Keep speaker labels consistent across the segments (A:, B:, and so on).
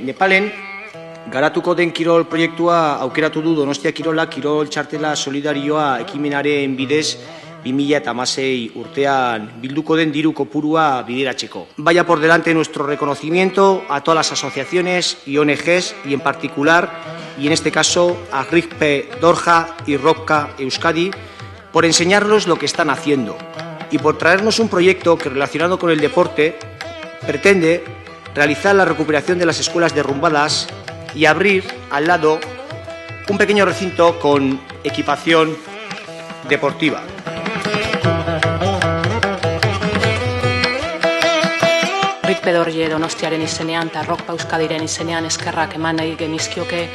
A: Nepalen, garatuko den kirol proiektua aukeratu du Donostia Kirola kirol txartela solidarioa ekimenaren bidez 2016 urtean bilduko den diru kopurua bideratzeko. Vaya por delante nuestro reconocimiento a todas las asociaciones y ONGs y en particular, y en este caso a RIGPE Dorja y ROPCA Euskadi, por enseñarnos lo que están haciendo y por traernos un proyecto que, relacionado con el deporte, pretende realizar la recuperación de las escuelas derrumbadas y abrir al lado un pequeño recinto con equipación deportiva.
B: RIGPE Dorje Donostiaren izenean eta ROPCA Euskadiren izenean eskerrak eman nahi genizkioke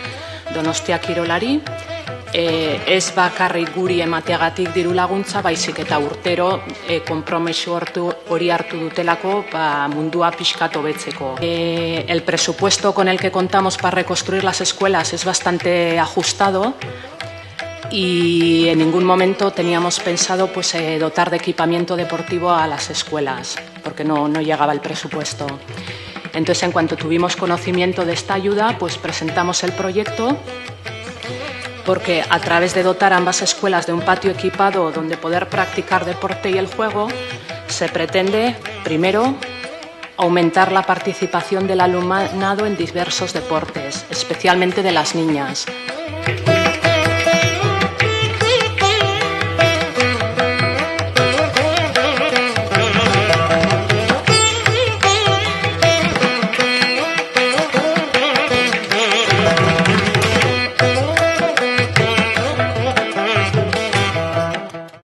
B: Donostia Kirolari. Ez bakarrik guri emateagatik diru laguntza, baizik eta urtero konpromiso hori hartu dutelako mundua pixkat hobetzeko. El presupuesto con el que contamos para reconstruir las escuelas es bastante ajustado y en ningún momento teníamos pensado dotar de equipamiento deportivo a las escuelas, porque no llegaba el presupuesto. Entonces, en cuanto tuvimos conocimiento de esta ayuda, presentamos el proyecto, porque a través de dotar a ambas escuelas de un patio equipado donde poder practicar deporte y el juego, se pretende, primero, aumentar la participación del alumnado en diversos deportes, especialmente de las niñas.